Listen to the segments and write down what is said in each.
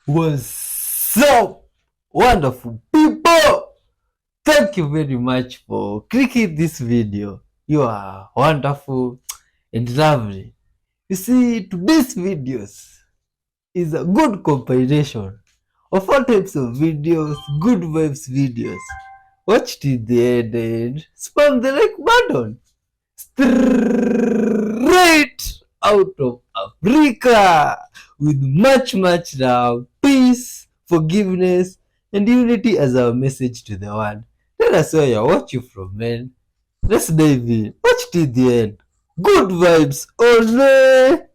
What's up, wonderful people? Thank you very much for clicking this video. You are wonderful and lovely. You see, today's videos is a good compilation of all types of videos, good vibes videos. Watch till the end and spam the like button. Straight out of Africa with much love, peace, forgiveness, and unity as our message to the world. Tell us where you're watching from, man. Let's dive in. Watch till the end. Good vibes only.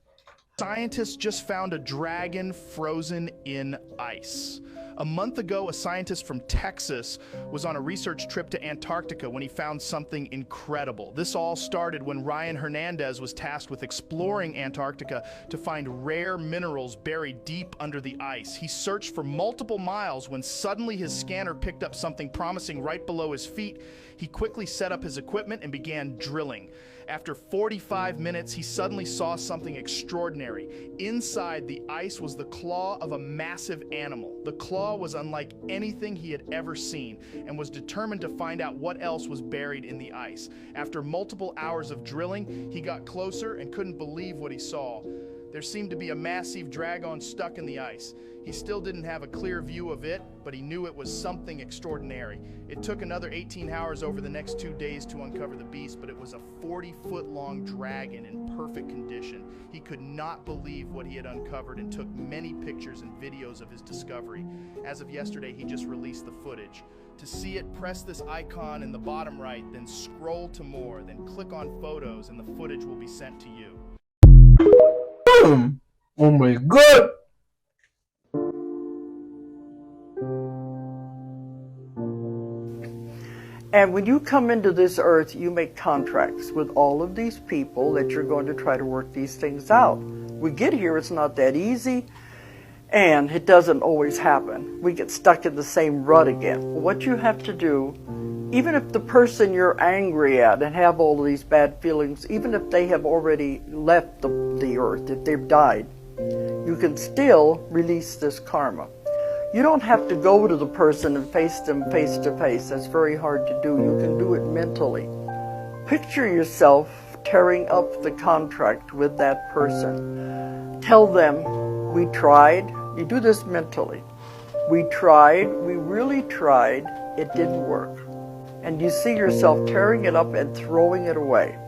Scientists just found a dragon frozen in ice. A month ago, a scientist from Texas was on a research trip to Antarctica when he found something incredible. This all started when Ryan Hernandez was tasked with exploring Antarctica to find rare minerals buried deep under the ice. He searched for multiple miles when suddenly his scanner picked up something promising right below his feet. He quickly set up his equipment and began drilling. After 45 minutes, he suddenly saw something extraordinary. Inside the ice was the claw of a massive animal. The claw was unlike anything he had ever seen and was determined to find out what else was buried in the ice. After multiple hours of drilling, he got closer and couldn't believe what he saw. There seemed to be a massive dragon stuck in the ice. He still didn't have a clear view of it, but he knew it was something extraordinary. It took another 18 hours over the next 2 days to uncover the beast, but it was a 40-foot-long dragon in perfect condition. He could not believe what he had uncovered and took many pictures and videos of his discovery. As of yesterday, he just released the footage. To see it, press this icon in the bottom right, then scroll to more, then click on photos, and the footage will be sent to you. Oh my god! And when you come into this earth, you make contracts with all of these people that you're going to try to work these things out. We get here, it's not that easy, and it doesn't always happen. We get stuck in the same rut again. What you have to do, even if the person you're angry at and have all of these bad feelings, even if they have already left the earth, if they've died, you can still release this karma. You don't have to go to the person and face them face to face. That's very hard to do. You can do it mentally. Picture yourself tearing up the contract with that person. Tell them, we tried. You do this mentally. We tried, we really tried, it didn't work. And you see yourself tearing it up and throwing it away.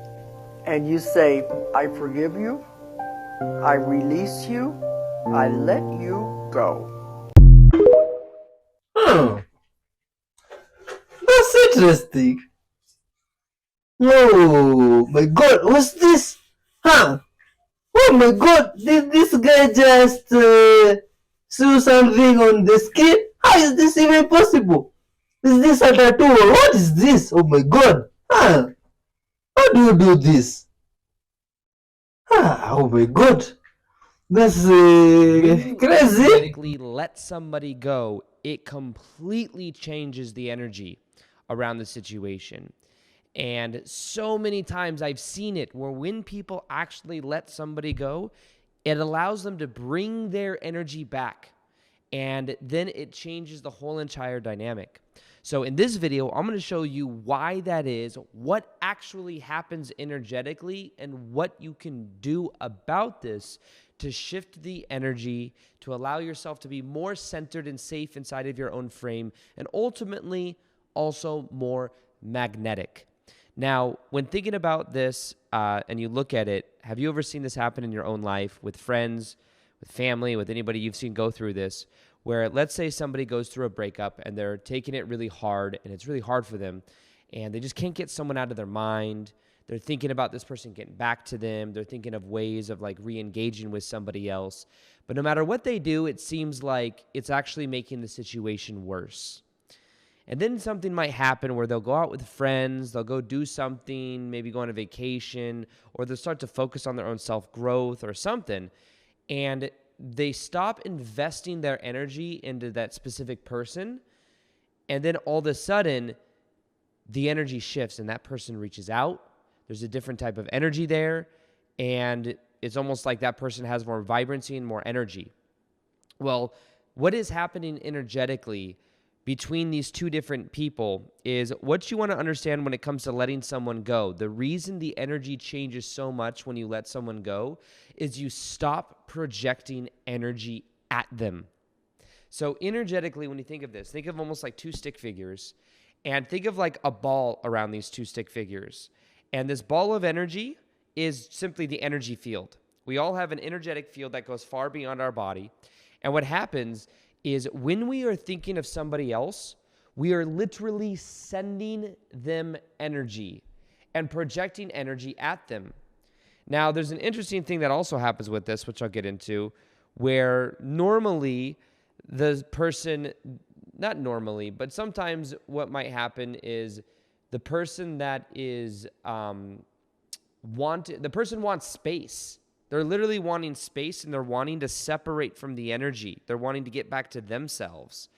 And you say, I forgive you, I release you, I let you go. That's interesting. Oh my god, what's this? Huh? Oh my god, did this guy just sew something on the skin? How is this even possible? Is this a tattoo or what is this? Oh my god. Huh? How do you do this? Oh my god. That's When crazy. you energetically let somebody go, it completely changes the energy around the situation. And so many times I've seen it where when people actually let somebody go, it allows them to bring their energy back. And then it changes the whole entire dynamic. So in this video, I'm going to show you why that is, what actually happens energetically, and what you can do about this to shift the energy, to allow yourself to be more centered and safe inside of your own frame, and ultimately also more magnetic. Now, when thinking about this and you look at it, have you ever seen this happen in your own life with friends, with family, with anybody you've seen go through this, where let's say somebody goes through a breakup and they're taking it really hard and it's really hard for them and they just can't get someone out of their mind. They're thinking about this person getting back to them. They're thinking of ways of like re-engaging with somebody else. But no matter what they do, it seems like it's actually making the situation worse. And then something might happen where they'll go out with friends, they'll go do something, maybe go on a vacation, or they'll start to focus on their own self-growth or something. And they stop investing their energy into that specific person, and then all of a sudden, the energy shifts, and that person reaches out. There's a different type of energy there, and it's almost like that person has more vibrancy and more energy. Well, what is happening energetically between these two different people is what you want to understand when it comes to letting someone go. The reason the energy changes so much when you let someone go is you stop projecting energy at them. So energetically, when you think of this, think of almost like two stick figures, and think of like a ball around these two stick figures. And this ball of energy is simply the energy field. We all have an energetic field that goes far beyond our body. And what happens is when we are thinking of somebody else, we are literally sending them energy and projecting energy at them. Now, there's an interesting thing that also happens with this, which I'll get into, where normally the person, not normally, but sometimes what might happen is the person that is the person wants space. They're literally wanting space, and they're wanting to separate from the energy. They're wanting to get back to themselves.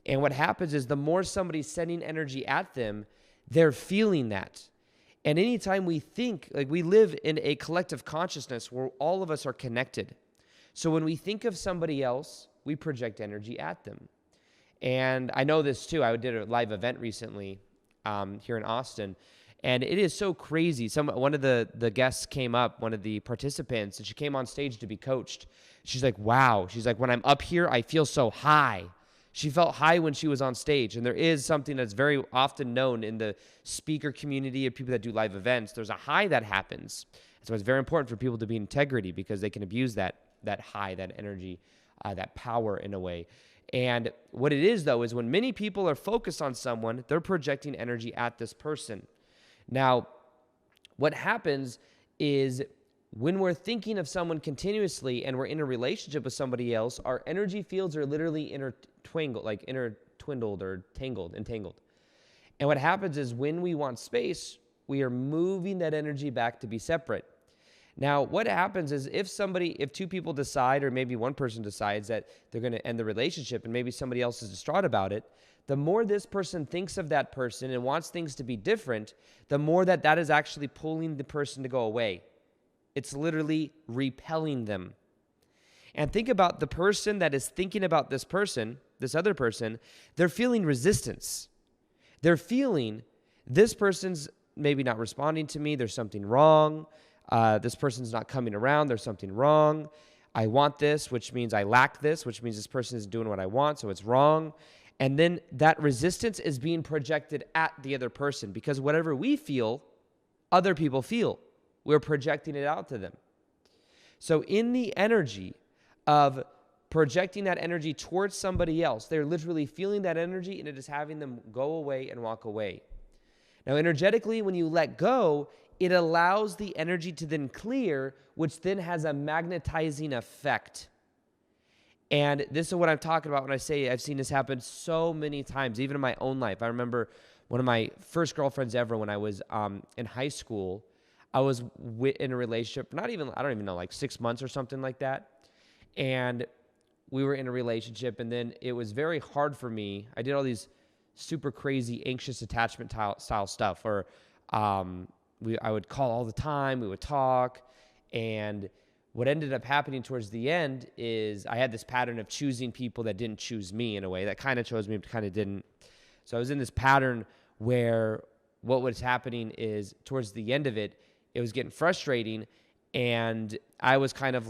And what happens is the more somebody's sending energy at them, they're feeling that. And anytime we think, like we live in a collective consciousness where all of us are connected. So when we think of somebody else, we project energy at them. And I know this too. I did a live event recently here in Austin. And it is so crazy. One of the guests came up, one of the participants, and she came on stage to be coached. She's like, wow. She's like, when I'm up here, I feel so high. She felt high when she was on stage. And there is something that's very often known in the speaker community of people that do live events. There's a high that happens. So it's very important for people to be in integrity because they can abuse that high, that energy, that power in a way. And what it is, though, is when many people are focused on someone, they're projecting energy at this person. Now, what happens is when we're thinking of someone continuously and we're in a relationship with somebody else, our energy fields are literally intertwined or entangled. And what happens is when we want space, we are moving that energy back to be separate. Now, what happens is if two people decide, or maybe one person decides that they're going to end the relationship and maybe somebody else is distraught about it, the more this person thinks of that person and wants things to be different, the more that is actually pulling the person to go away. It's literally repelling them. And think about the person that is thinking about this person, this other person, they're feeling resistance. They're feeling this person's maybe not responding to me, there's something wrong. This person's not coming around, there's something wrong. I want this, which means I lack this, which means this person isn't doing what I want, so it's wrong. And then that resistance is being projected at the other person because whatever we feel, other people feel. We're projecting it out to them. So in the energy of projecting that energy towards somebody else, they're literally feeling that energy and it is having them go away and walk away. Now, energetically, when you let go, it allows the energy to then clear, which then has a magnetizing effect. And this is what I'm talking about when I say I've seen this happen so many times, even in my own life. I remember one of my first girlfriends ever when I was in high school. I was in a relationship, I don't even know, like 6 months or something like that. And we were in a relationship, and then it was very hard for me. I did all these super crazy anxious attachment style stuff, or I would call all the time, we would talk, and what ended up happening towards the end is I had this pattern of choosing people that didn't choose me in a way, that kind of chose me, but kind of didn't. So I was in this pattern where what was happening is towards the end of it, it was getting frustrating, and I felt kind of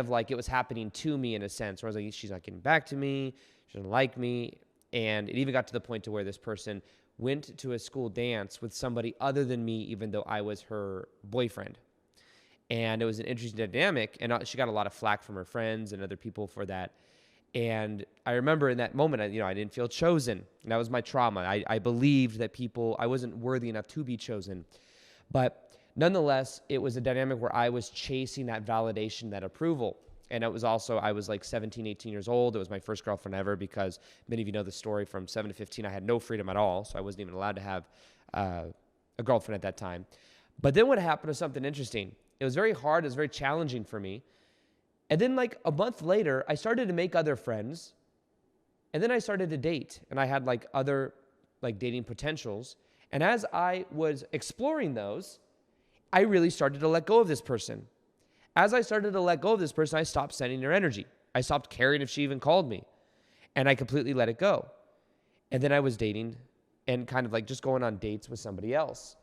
like it was happening to me in a sense, where I was like, she's not getting back to me, she doesn't like me, and it even got to the point to where this person went to a school dance with somebody other than me, even though I was her boyfriend. And it was an interesting dynamic, and she got a lot of flack from her friends and other people for that. And I remember in that moment, I didn't feel chosen. And that was my trauma. I believed that I wasn't worthy enough to be chosen. But nonetheless, it was a dynamic where I was chasing that validation, that approval. And it was also, I was like 17, 18 years old. It was my first girlfriend ever because many of you know the story from 7 to 15. I had no freedom at all, so I wasn't even allowed to have a girlfriend at that time. But then what happened was something interesting. It was very hard. It was very challenging for me. And then like a month later, I started to make other friends. And then I started to date. And I had like other like dating potentials. And as I was exploring those, I really started to let go of this person. As I started to let go of this person, I stopped sending their energy. I stopped caring if she even called me. And I completely let it go. And then I was dating and kind of like just going on dates with somebody else.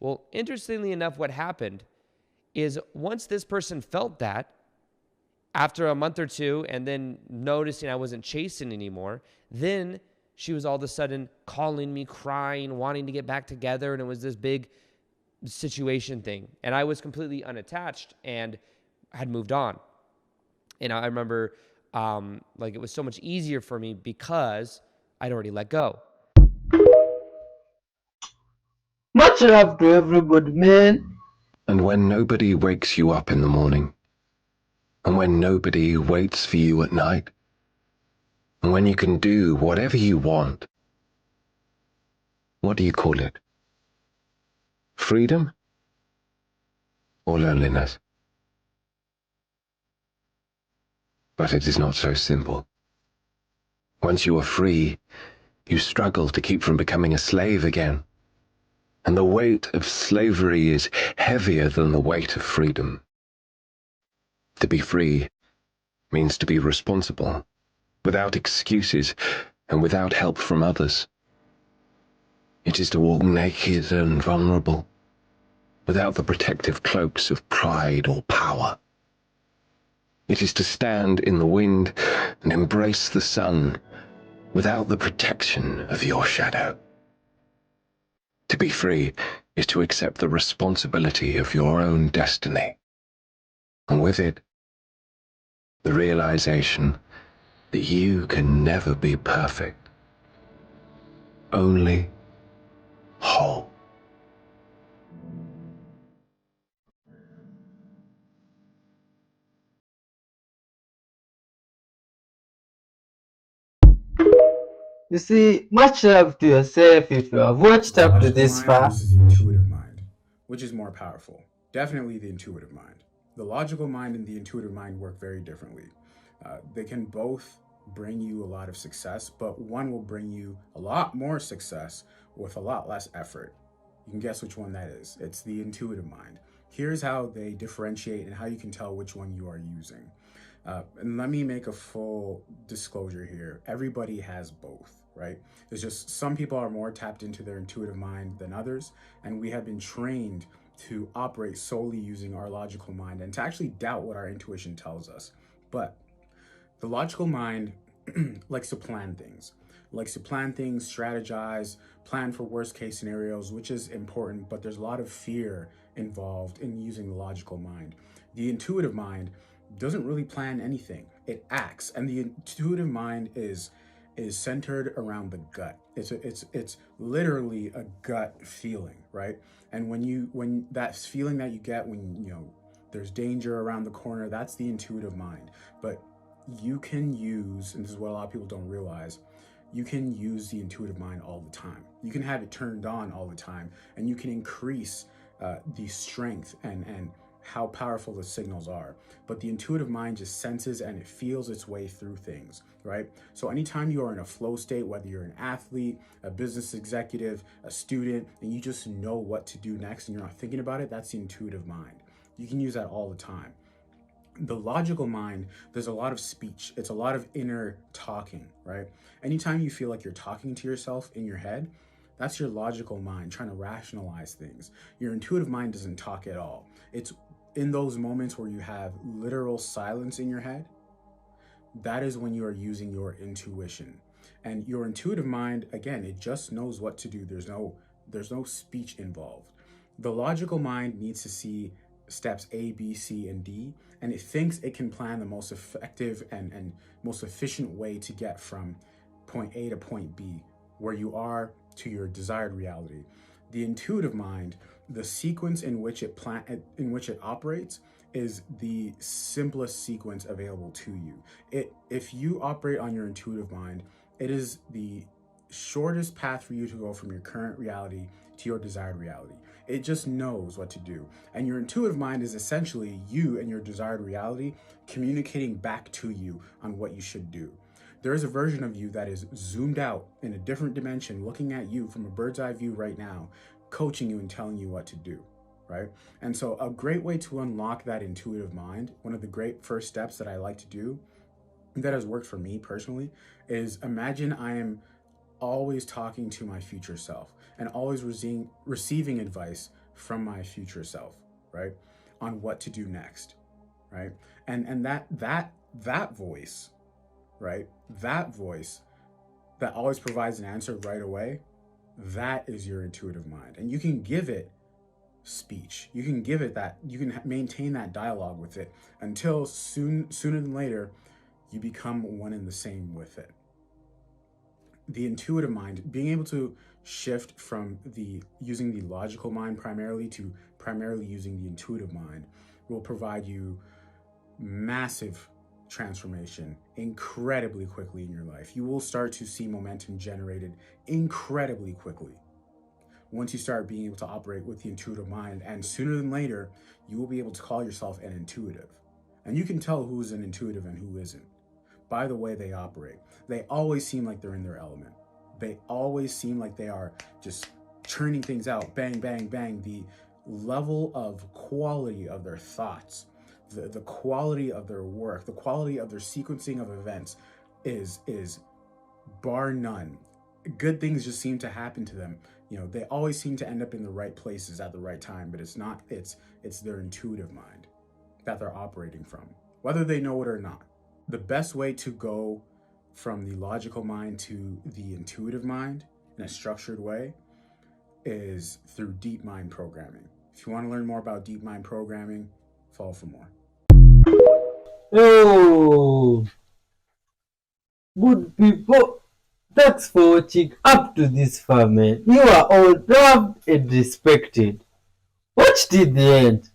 Well, interestingly enough, what happened is once this person felt that, after a month or two, and then noticing I wasn't chasing anymore, then she was all of a sudden calling me, crying, wanting to get back together. And it was this big situation thing. And I was completely unattached and had moved on. And I remember like it was so much easier for me because I'd already let go. Much love to everybody, man. And when nobody wakes you up in the morning, and when nobody waits for you at night, and when you can do whatever you want, what do you call it? Freedom or loneliness? But it is not so simple. Once you are free, you struggle to keep from becoming a slave again. And the weight of slavery is heavier than the weight of freedom. To be free means to be responsible, without excuses and without help from others. It is to walk naked and vulnerable, without the protective cloaks of pride or power. It is to stand in the wind and embrace the sun, without the protection of your shadow. To be free is to accept the responsibility of your own destiny, and with it, the realization that you can never be perfect, only whole. You see, much love to yourself if you have watched The up to logical this mind far. versus the intuitive mind. Which is more powerful? Definitely the intuitive mind. The logical mind and the intuitive mind work very differently. They can both bring you a lot of success, but one will bring you a lot more success with a lot less effort. You can guess which one that is. It's the intuitive mind. Here's how they differentiate and how you can tell which one you are using. And let me make a full disclosure here. Everybody has both, right? It's just some people are more tapped into their intuitive mind than others, and we have been trained to operate solely using our logical mind and to actually doubt what our intuition tells us. But the logical mind likes to plan things, strategize, plan for worst case scenarios, which is important, but there's a lot of fear involved in using the logical mind. The intuitive mind doesn't really plan anything. It acts, and the intuitive mind is centered around the gut. It's literally a gut feeling, right? And when that feeling that you get when there's danger around the corner, that's the intuitive mind. But you can use, and this is what a lot of people don't realize, you can use the intuitive mind all the time. You can have it turned on all the time, and you can increase the strength and how powerful the signals are. But the intuitive mind just senses and it feels its way through things, right? So anytime you are in a flow state, whether you're an athlete, a business executive, a student, and you just know what to do next and you're not thinking about it, that's the intuitive mind. You can use that all the time. The logical mind, there's a lot of speech. It's a lot of inner talking, right? Anytime you feel like you're talking to yourself in your head, that's your logical mind trying to rationalize things. Your intuitive mind doesn't talk at all. It's in those moments where you have literal silence in your head, that is when you are using your intuition. And your intuitive mind, again, it just knows what to do. There's no speech involved. The logical mind needs to see steps A, B, C, and D, and it thinks it can plan the most effective and most efficient way to get from point A to point B, where you are to your desired reality. The intuitive mind, the sequence in which it operates is the simplest sequence available to you. If you operate on your intuitive mind, it is the shortest path for you to go from your current reality to your desired reality. It just knows what to do. And your intuitive mind is essentially you and your desired reality communicating back to you on what you should do. There is a version of you that is zoomed out in a different dimension, looking at you from a bird's eye view right now, coaching you and telling you what to do, right? And so a great way to unlock that intuitive mind, one of the great first steps that I like to do, that has worked for me personally is, imagine I am always talking to my future self and always receiving advice from my future self, right? On what to do next, right? And that voice, right? That voice that always provides an answer right away, that is your intuitive mind. And you can give it speech. You can give it that, you can maintain that dialogue with it until sooner than later you become one and the same with it. The intuitive mind, being able to shift from the using the logical mind primarily to primarily using the intuitive mind, will provide you massive transformation incredibly quickly in your life. You will start to see momentum generated incredibly quickly once you start being able to operate with the intuitive mind. And sooner than later, you will be able to call yourself an intuitive. And you can tell who's an intuitive and who isn't by the way they operate. They always seem like they're in their element. They always seem like they are just churning things out, bang, bang, bang. The level of quality of their thoughts, the quality of their work, the quality of their sequencing of events is bar none. Good things just seem to happen to them. You know, they always seem to end up in the right places at the right time, but it's not, it's their intuitive mind that they're operating from, whether they know it or not. The best way to go from the logical mind to the intuitive mind in a structured way is through deep mind programming. If you want to learn more about deep mind programming, follow for more. Oh, good people. Thanks for watching up to this far, man. You are all loved and respected. Watch till the end.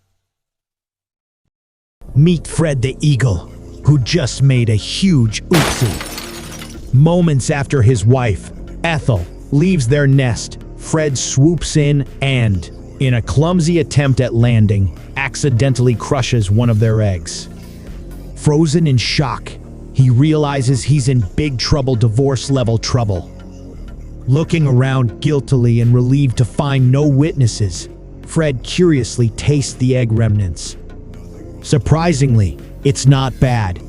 Meet Fred the Eagle, who just made a huge oopsie. Moments after his wife, Ethel, leaves their nest, Fred swoops in and, in a clumsy attempt at landing, accidentally crushes one of their eggs. Frozen in shock, he realizes he's in big trouble, divorce-level trouble. Looking around guiltily and relieved to find no witnesses, Fred curiously tastes the egg remnants. Surprisingly, it's not bad.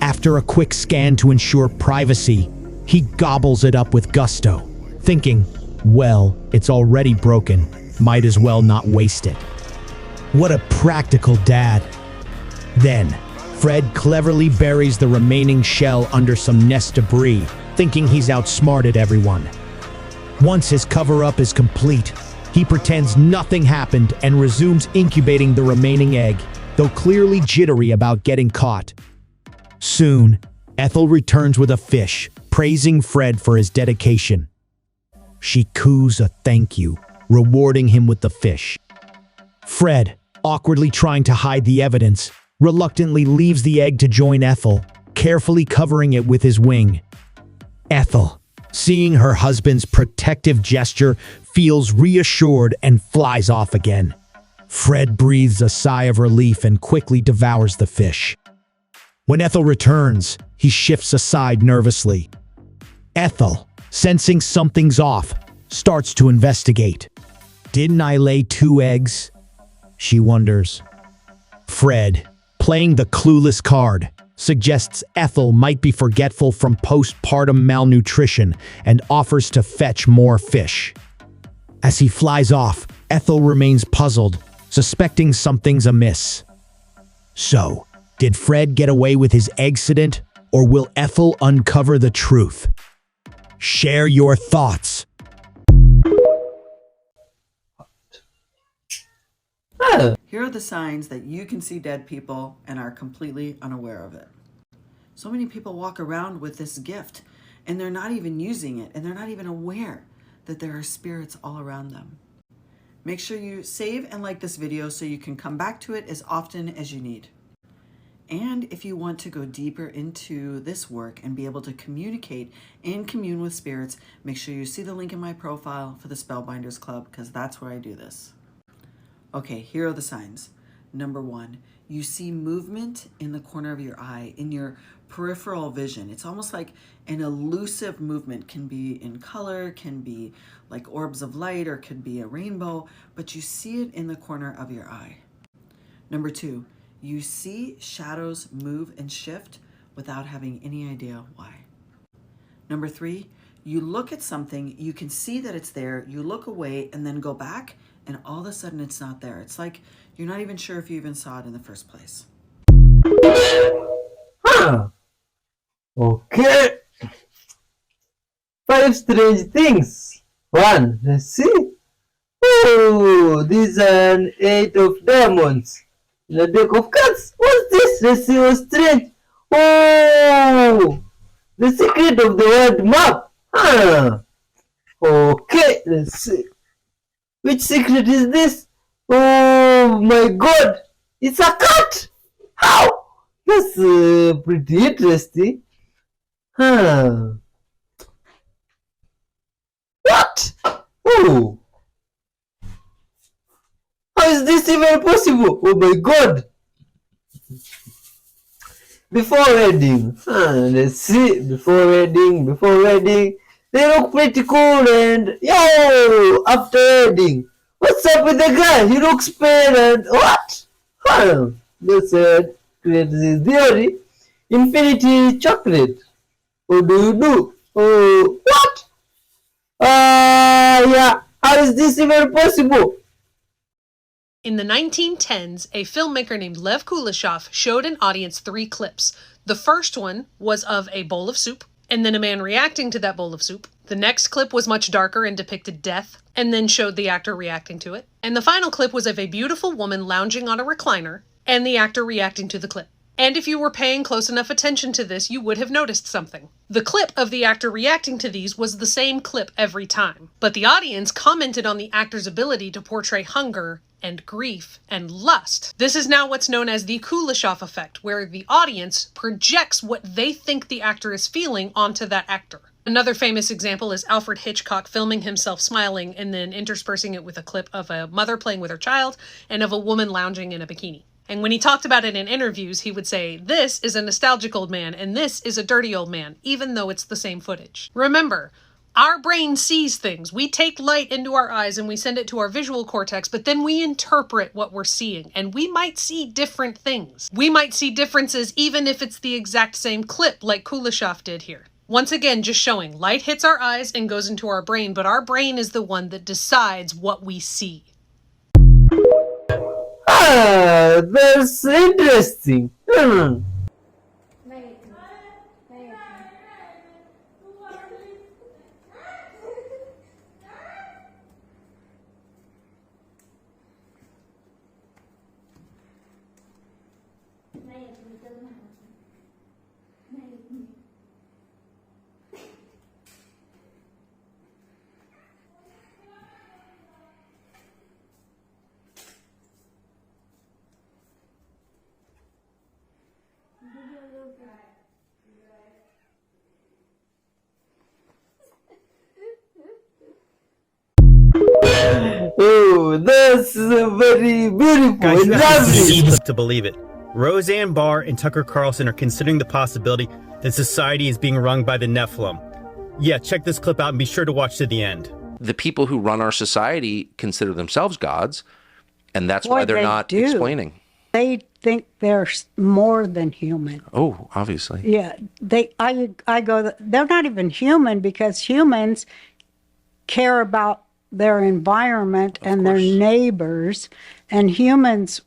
After a quick scan to ensure privacy, he gobbles it up with gusto, thinking, well, it's already broken, might as well not waste it. What a practical dad. Then, Fred cleverly buries the remaining shell under some nest debris, thinking he's outsmarted everyone. Once his cover-up is complete, he pretends nothing happened and resumes incubating the remaining egg, though clearly jittery about getting caught. Soon, Ethel returns with a fish, praising Fred for his dedication. She coos a thank you, rewarding him with the fish. Fred, awkwardly trying to hide the evidence, reluctantly leaves the egg to join Ethel, carefully covering it with his wing. Ethel, seeing her husband's protective gesture, feels reassured and flies off again. Fred breathes a sigh of relief and quickly devours the fish. When Ethel returns, he shifts aside nervously. Ethel, sensing something's off, starts to investigate. Didn't I lay 2 eggs? She wonders. Fred, playing the clueless card, suggests Ethel might be forgetful from postpartum malnutrition and offers to fetch more fish. As he flies off, Ethel remains puzzled, suspecting something's amiss. So, did Fred get away with his accident, or will Ethel uncover the truth? Share your thoughts. Here are the signs that you can see dead people and are completely unaware of it. So many people walk around with this gift and they're not even using it, and they're not even aware that there are spirits all around them. Make sure you save and like this video so you can come back to it as often as you need. And if you want to go deeper into this work and be able to communicate and commune with spirits, make sure you see the link in my profile for the Spellbinders Club, because that's where I do this. Okay, here are the signs. Number 1, you see movement in the corner of your eye, in your peripheral vision. It's almost like an elusive movement. Can be in color, can be like orbs of light, or could be a rainbow, but you see it in the corner of your eye. Number 2, you see shadows move and shift without having any idea why. Number 3, you look at something, you can see that it's there, you look away and then go back, and all of a sudden it's not there. It's like you're not even sure if you even saw it in the first place. Huh. Okay. 5 strange things. 1. Let's see. Oh, these are an 8 of diamonds. In a deck of cards. What's this? Let's see what's strange. Oh, the secret of the world map. Huh. Okay, let's see. Which secret is this? Oh my god, it's a cat! How? That's pretty interesting. Huh. What? Oh. How is this even possible? Oh my god. Before wedding. Let's see. Before wedding. They look pretty cool and yo, after wedding. What's up with the guy? He looks pale and what? Huh. That's it. Crazy theory. Infinity chocolate. What do you do? Oh, what? Yeah. How is this even possible? In the 1910s, a filmmaker named Lev Kuleshov showed an audience 3 clips. The first one was of a bowl of soup, and then a man reacting to that bowl of soup. The next clip was much darker and depicted death, and then showed the actor reacting to it. And the final clip was of a beautiful woman lounging on a recliner, and the actor reacting to the clip. And if you were paying close enough attention to this, you would have noticed something. The clip of the actor reacting to these was the same clip every time, but the audience commented on the actor's ability to portray hunger and grief and lust. This is now what's known as the Kuleshov effect, where the audience projects what they think the actor is feeling onto that actor. Another famous example is Alfred Hitchcock filming himself smiling and then interspersing it with a clip of a mother playing with her child and of a woman lounging in a bikini. And when he talked about it in interviews, he would say, "This is a nostalgic old man and this is a dirty old man," even though it's the same footage. Remember, our brain sees things. We take light into our eyes and we send it to our visual cortex, but then we interpret what we're seeing, and we might see different things. We might see differences even if it's the exact same clip like Kuleshov did here. Once again, just showing light hits our eyes and goes into our brain, but our brain is the one that decides what we see. That's interesting. Oh, that's very beautiful Guys, and you have to see lovely. this to believe it. Roseanne Barr and Tucker Carlson are considering the possibility that society is being run by the Nephilim. Yeah, check this clip out and be sure to watch to the end. The people who run our society consider themselves gods, and that's why they're not explaining. They think they're more than human. Oh, obviously. Yeah, I go, they're not even human, because humans care about their environment and their neighbors, and humans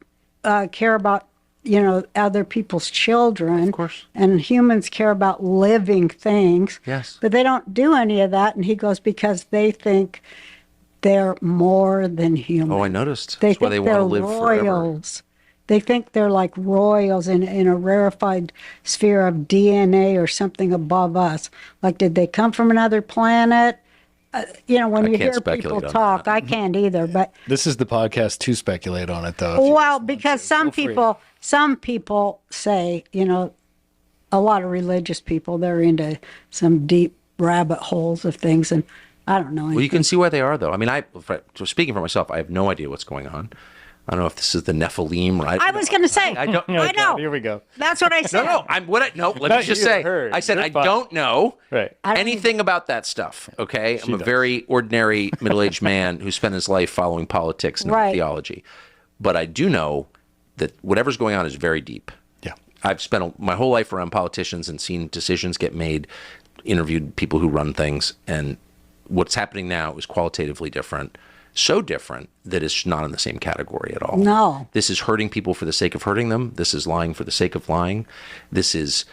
care about, you know, other people's children. Of course. And humans care about living things. Yes. But they don't do any of that. And he goes, because they think they're more than human. Oh, I noticed. They That's why think they want to they're live forever. royals. They think they're like royals in a rarefied sphere of DNA or something above us. Like, did they come from another planet? You know, when I you can't hear people speculate on talk, that. I can't either. But This is the podcast to speculate on it, though. well, because some people say, you know, a lot of religious people, they're into some deep rabbit holes of things, and I don't know anything. Well, you can see why they are, though. I mean, speaking for myself, I have no idea what's going on. I don't know if this is the Nephilim, right? I was going to say. I don't. I know. Here we go. That's what I said. No. Let me just you, say. her. I said You're I fine. don't know Right. anything about that stuff. Okay, I'm a does. very ordinary middle-aged man who spent his life following politics, not Right. theology. But I do know that whatever's going on is very deep. Yeah. I've spent my whole life around politicians and seen decisions get made, interviewed people who run things, and what's happening now is qualitatively different. So different that it's not in the same category at all. No. This is hurting people for the sake of hurting them. This is lying for the sake of lying. This is,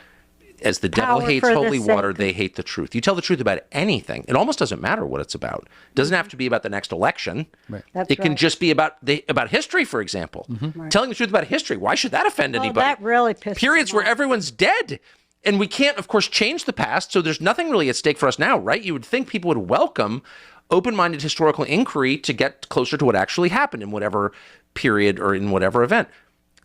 as the devil Power hates for the holy sake water, of- they hate the truth. You tell the truth about anything. It almost doesn't matter what it's about. It doesn't have to be about the next election. Right. That's It can right. just be about history, for example. Telling the truth about history. Why should that offend Well, anybody? that really pisses Periods me where off. everyone's dead. And we can't, of course, change the past, so there's nothing really at stake for us now, right? You would think people would welcome open-minded historical inquiry to get closer to what actually happened in whatever period or in whatever event.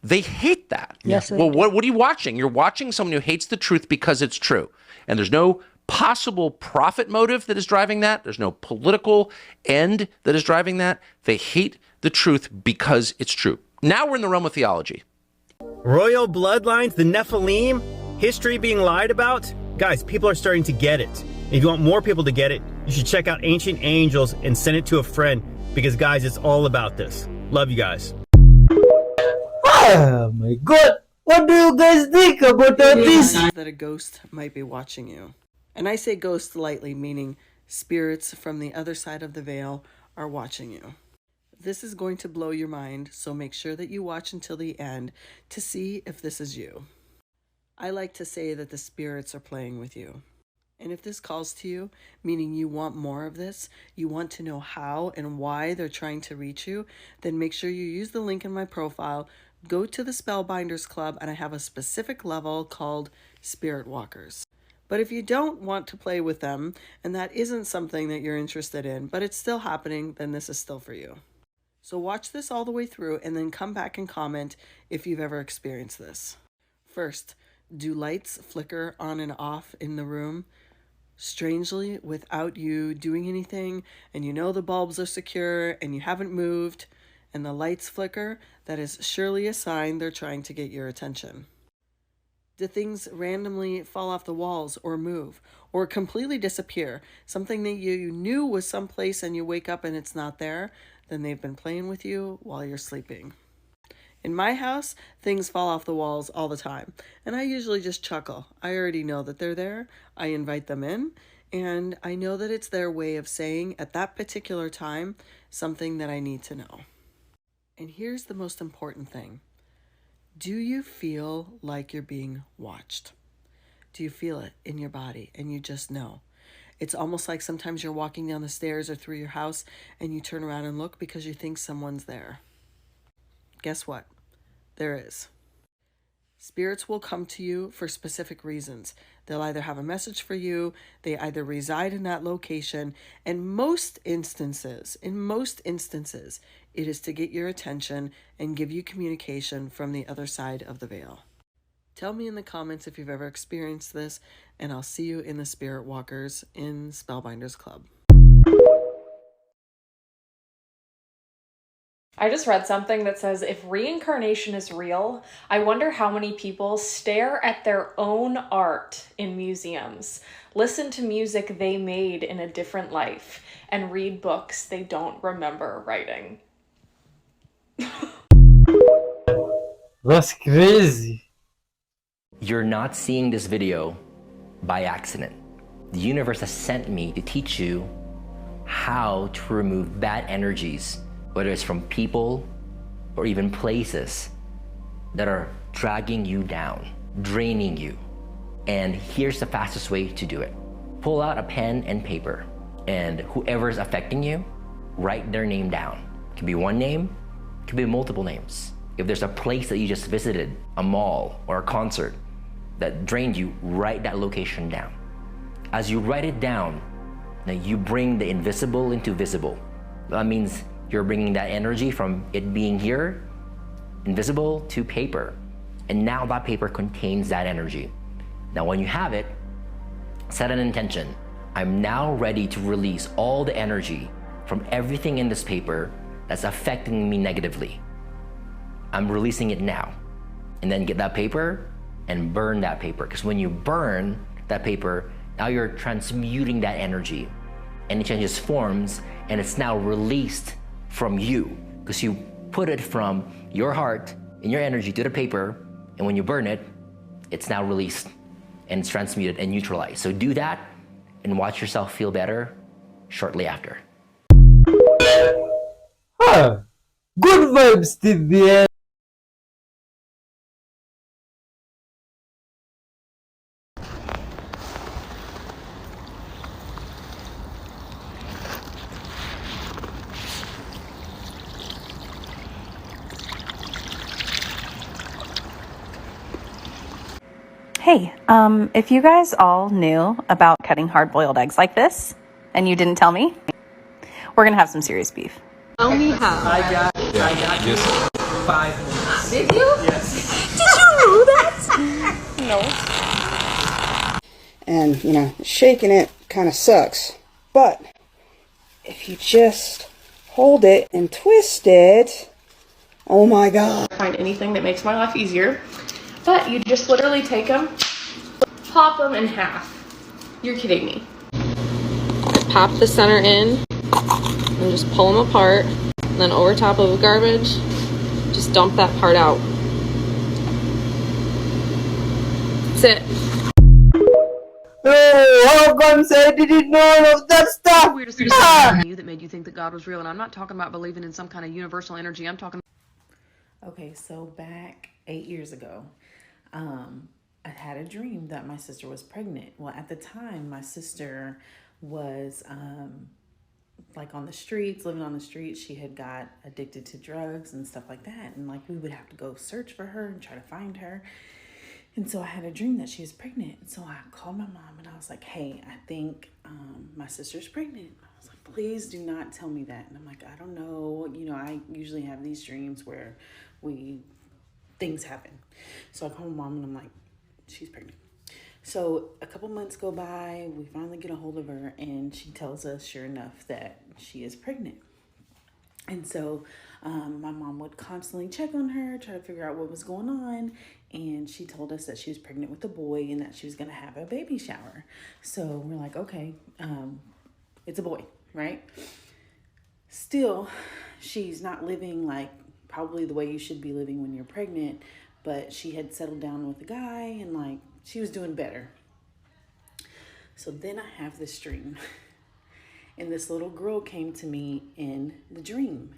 They hate that. Yes, they Well, do. what are you watching? You're watching someone who hates the truth because it's true. And there's no possible profit motive that is driving that. There's no political end that is driving that. They hate the truth because it's true. Now we're in the realm of theology. Royal bloodlines, the Nephilim, history being lied about? Guys, people are starting to get it. If you want more people to get it, you should check out Ancient Angels and send it to a friend because, guys, it's all about this. Love you guys. Oh my god! What do you guys think about all this? That a ghost might be watching you. And I say ghost lightly, meaning spirits from the other side of the veil are watching you. This is going to blow your mind, so make sure that you watch until the end to see if this is you. I like to say that the spirits are playing with you. And if this calls to you, meaning you want more of this, you want to know how and why they're trying to reach you, then make sure you use the link in my profile, go to the Spellbinders Club, and I have a specific level called Spirit Walkers. But if you don't want to play with them, and that isn't something that you're interested in, but it's still happening, then this is still for you. So watch this all the way through and then come back and comment if you've ever experienced this. First, do lights flicker on and off in the room? Strangely, without you doing anything, and you know the bulbs are secure and you haven't moved, and the lights flicker, that is surely a sign they're trying to get your attention. Do things randomly fall off the walls or move or completely disappear? Something that you knew was someplace and you wake up and it's not there, then they've been playing with you while you're sleeping. In my house, things fall off the walls all the time, and I usually just chuckle. I already know that they're there. I invite them in, and I know that it's their way of saying at that particular time something that I need to know. And here's the most important thing. Do you feel like you're being watched? Do you feel it in your body and you just know? It's almost like sometimes you're walking down the stairs or through your house and you turn around and look because you think someone's there. Guess what? There is. Spirits will come to you for specific reasons. They'll either have a message for you, they either reside in that location, and in most instances, it is to get your attention and give you communication from the other side of the veil. Tell me in the comments if you've ever experienced this, and I'll see you in the Spirit Walkers in Spellbinders Club. I just read something that says if reincarnation is real, I wonder how many people stare at their own art in museums, listen to music they made in a different life, and read books they don't remember writing. That's crazy. You're not seeing this video by accident. The universe has sent me to teach you how to remove bad energies, whether it's from people or even places that are dragging you down, draining you. And here's the fastest way to do it. Pull out a pen and paper, and whoever's affecting you, write their name down. It could be one name, it could be multiple names. If there's a place that you just visited, a mall or a concert that drained you, write that location down. As you write it down, now you bring the invisible into visible. That means you're bringing that energy from it being here, invisible, to paper. And now that paper contains that energy. Now when you have it, set an intention. I'm now ready to release all the energy from everything in this paper that's affecting me negatively. I'm releasing it now. And then get that paper and burn that paper. Because when you burn that paper, now you're transmuting that energy. And it changes forms, and it's now released from you, because you put it from your heart and your energy to the paper, and when you burn it, it's now released and it's transmuted and neutralized. So do that and watch yourself feel better shortly after. Huh. Good vibes till the end. Hey, if you guys all knew about cutting hard-boiled eggs like this, and you didn't tell me, we're gonna have some serious beef. Tell me how. I got just 5 minutes. Did you? Yes. Did you know that? No. And, you know, shaking it kind of sucks. But if you just hold it and twist it, oh my God. Find anything that makes my life easier. But you just literally take them, pop them in half. You're kidding me. Pop the center in and just pull them apart. And then over top of the garbage, just dump that part out. That's it. Oh, how come I didn't know all of that stuff? Weirdest thing that made you think that God was real, and I'm not talking about believing in some kind of universal energy. I'm talking. Okay, so back 8 years ago, I had a dream that my sister was pregnant. Well, at the time, my sister was like on the streets, living on the streets. She had got addicted to drugs and stuff like that. And like we would have to go search for her and try to find her. And so I had a dream that she was pregnant. So I called my mom and I was like, hey, I think my sister's pregnant. I was like, please do not tell me that. And I'm like, I don't know. You know, I usually have these dreams where things happen. So I called my mom and I'm like, she's pregnant. So a couple months go by, we finally get a hold of her and she tells us, sure enough, that she is pregnant. And so my mom would constantly check on her, try to figure out what was going on. And she told us that she was pregnant with a boy and that she was going to have a baby shower. So we're like, okay, it's a boy, right? Still, she's not living like probably the way you should be living when you're pregnant, but she had settled down with a guy and like she was doing better. So then I have this dream and this little girl came to me in the dream.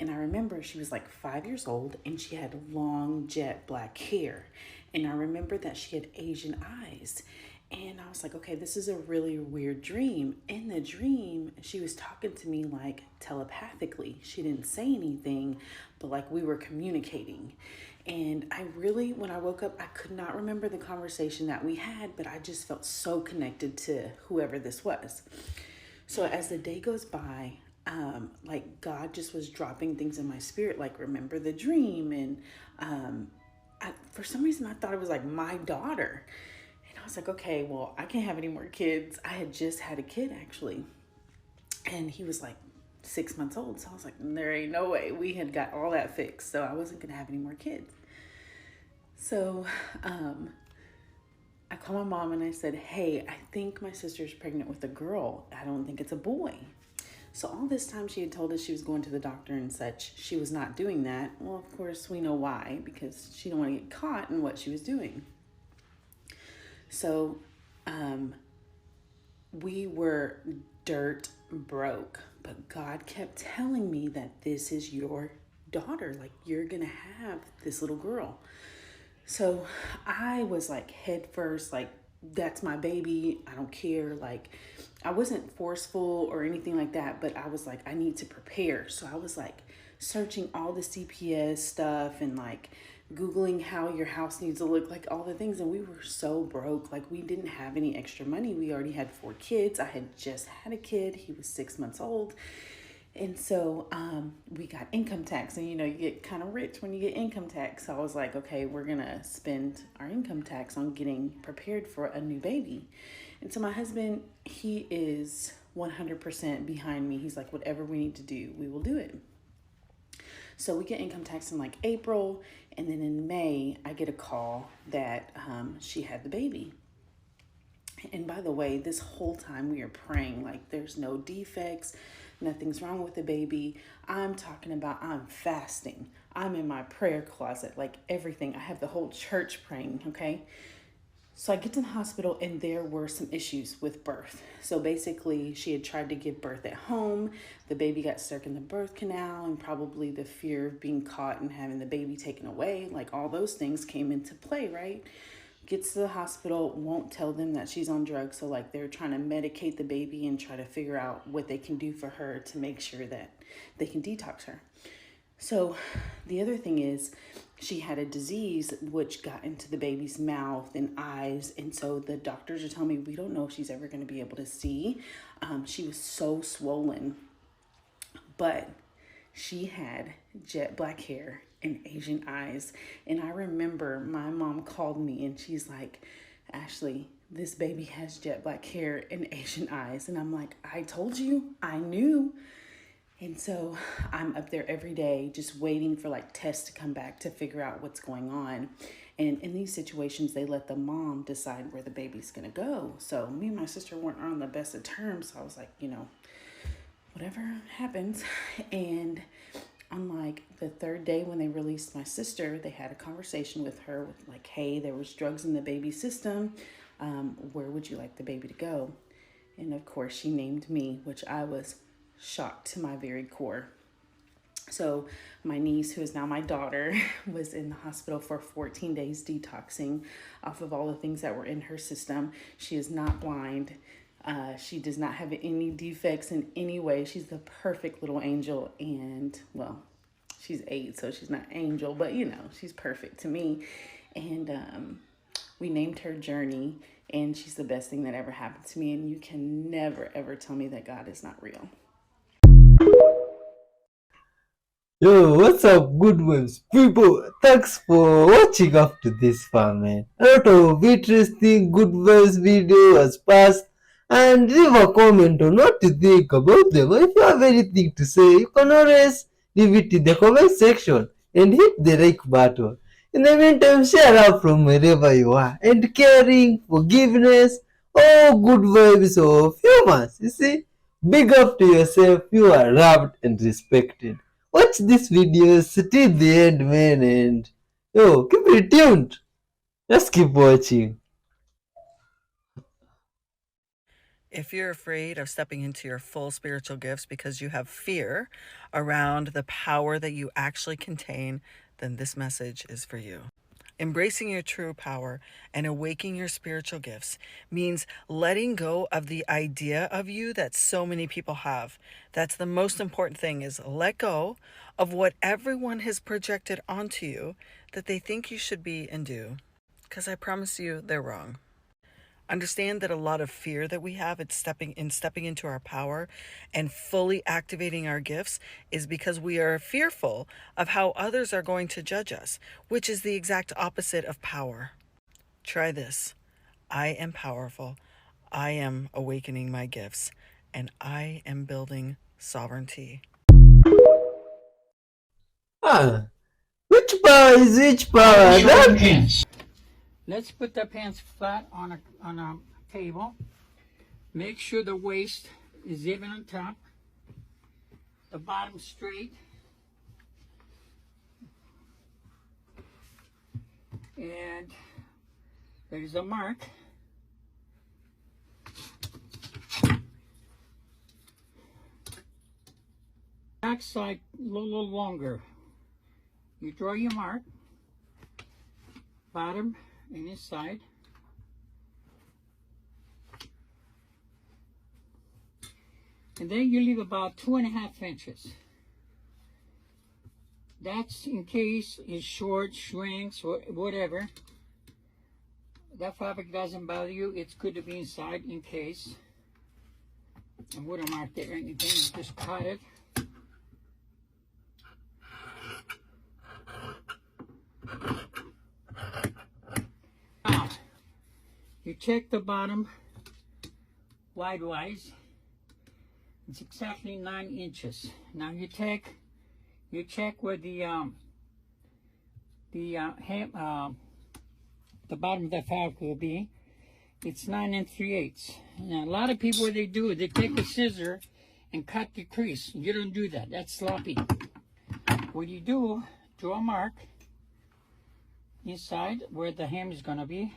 And I remember she was like 5 years old and she had long jet black hair. And I remember that she had Asian eyes. And I was like, okay, this is a really weird dream. In the dream, she was talking to me like telepathically. She didn't say anything, but like we were communicating. And I really, when I woke up, I could not remember the conversation that we had, but I just felt so connected to whoever this was. So as the day goes by, like God just was dropping things in my spirit, like remember the dream. And for some reason, I thought it was like my daughter. And I was like, okay, well, I can't have any more kids. I had just had a kid actually. And he was like 6 months old. So I was like, there ain't no way. We had got all that fixed. So I wasn't going to have any more kids. So I called my mom and I said, hey, I think my sister's pregnant with a girl. I don't think it's a boy. So all this time she had told us she was going to the doctor and such. She was not doing that. Well, of course, we know why, because she didn't want to get caught in what she was doing. So we were dirt broke, but God kept telling me that this is your daughter. Like, you're going to have this little girl. So I was like head first, like, that's my baby. I don't care. Like, I wasn't forceful or anything like that, but I was like, I need to prepare. So I was like searching all the CPS stuff and like Googling how your house needs to look, like all the things. And we were so broke. Like, we didn't have any extra money. We already had 4 kids. I had just had a kid. He was 6 months old. And so we got income tax, and you know, you get kind of rich when you get income tax. So I was like, okay, we're going to spend our income tax on getting prepared for a new baby. And so my husband, he is 100% behind me. He's like, whatever we need to do, we will do it. So we get income tax in like April, and then in May, I get a call that she had the baby. And by the way, this whole time we are praying, like there's no defects, nothing's wrong with the baby. I'm talking about I'm fasting. I'm in my prayer closet, like everything. I have the whole church praying, okay? So I get to the hospital and there were some issues with birth. So basically she had tried to give birth at home. The baby got stuck in the birth canal, and probably the fear of being caught and having the baby taken away, like all those things came into play, right? Gets to the hospital, won't tell them that she's on drugs. So like they're trying to medicate the baby and try to figure out what they can do for her to make sure that they can detox her. So the other thing is she had a disease which got into the baby's mouth and eyes. And so the doctors are telling me, we don't know if she's ever going to be able to see. She was so swollen, but she had jet black hair and Asian eyes. And I remember my mom called me and she's like, Ashley, this baby has jet black hair and Asian eyes. And I'm like, I told you, I knew. And so I'm up there every day just waiting for like tests to come back to figure out what's going on. And in these situations, they let the mom decide where the baby's gonna go. So me and my sister weren't on the best of terms. So I was like, whatever happens. And on like the third day when they released my sister, they had a conversation with her with like, hey, there was drugs in the baby's system. Where would you like the baby to go? And of course she named me, which I was shocked to my very core. So my niece, who is now my daughter, was in the hospital for 14 days detoxing off of all the things that were in her system. She is not blind. She does not have any defects in any way. She's the perfect little angel. And well, she's 8, so she's not angel, but she's perfect to me. And we named her Journey, and she's the best thing that ever happened to me. And you can never, ever tell me that God is not real. Yo, what's up, good ones, people? Thanks for watching up to this far, man. A lot of interesting good vibes video has passed, and leave a comment on what you think about them. If you have anything to say, you can always leave it in the comment section and hit the like button. In the meantime, share up from wherever you are, and caring, forgiveness, all good vibes of humans. You see, big up to yourself. You are loved and respected. Watch this video till the end, man, and keep it tuned. Let's keep watching. If you're afraid of stepping into your full spiritual gifts because you have fear around the power that you actually contain, then this message is for you. Embracing your true power and awakening your spiritual gifts means letting go of the idea of you that so many people have. That's the most important thing, is let go of what everyone has projected onto you that they think you should be and do. Because I promise you, they're wrong. Understand that a lot of fear that we have at stepping into our power and fully activating our gifts is because we are fearful of how others are going to judge us, which is the exact opposite of power. Try this. I am powerful. I am awakening my gifts, and I am building sovereignty. Which power is which power? Let's put the pants flat on a table. Make sure the waist is even on top, the bottom straight, and there's a mark. Back side a little longer. You draw your mark, bottom and inside. And then you leave about 2.5 inches. That's in case it's short, shrinks, or whatever. That fabric doesn't bother you. It's good to be inside in case. I wouldn't mark it or anything, just cut it. Now, you check the bottom wide-wise. It's exactly 9 inches. Now you check where the bottom of the fabric will be. It's 9 3/8. Now a lot of people, what they do is they take a scissor and cut the crease. You don't do that. That's sloppy. What you do draw a mark inside where the hem is gonna be.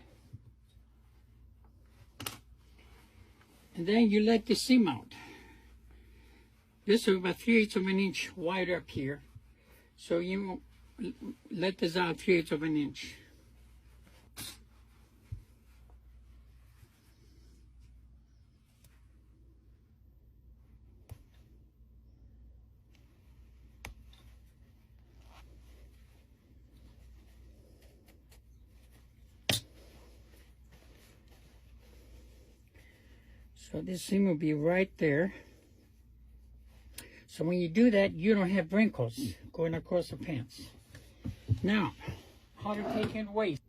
And then you let the seam out. This is about 3/8 of an inch wider up here. So you let this out 3/8 of an inch. So this seam will be right there. So when you do that, you don't have wrinkles going across the pants. Now, how to take in waist.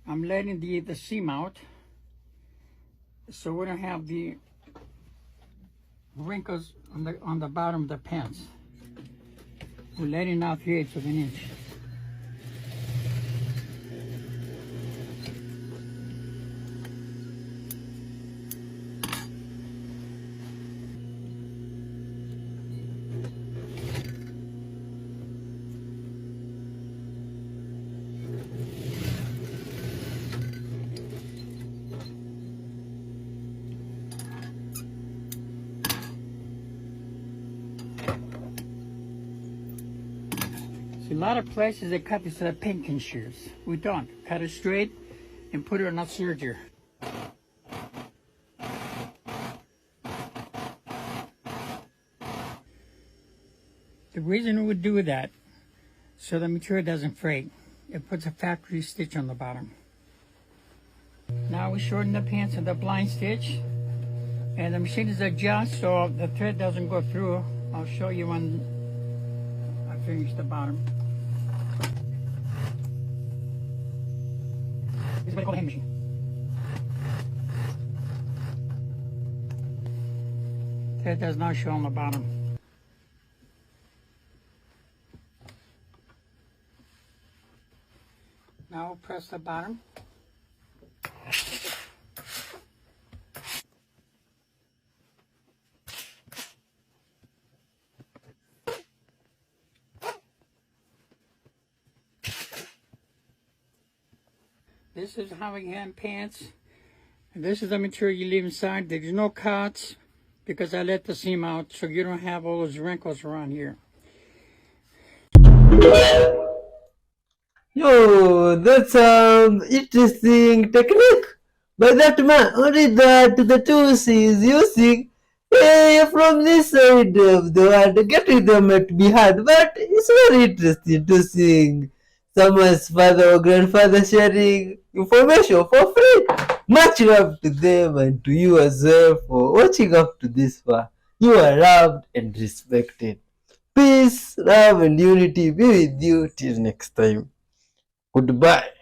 I'm letting the seam out, so we don't have the wrinkles on the bottom of the pants. We're letting out 3/8 of an inch. A lot of places they cut this at pinking shears. We don't. Cut it straight and put it on a serger. The reason we would do that, so the material doesn't fray. It puts a factory stitch on the bottom. Now we shorten the pants with the blind stitch, and the machine is adjust so the thread doesn't go through. I'll show you when I finish the bottom. This is what I call a hand machine. Thread does not show on the bottom. Now press the bottom. This is how we hand pants. And this is the material you leave inside. There's no cuts because I let the seam out so you don't have all those wrinkles around here. Yo, that's interesting technique. But that man, only that the tools is using from this side of the world, getting them might be hard, but it's very interesting to see someone's father or grandfather sharing information for free. Much love to them and to you as well for watching up to this far. You are loved and respected. Peace, love, and unity be with you till next time. Goodbye.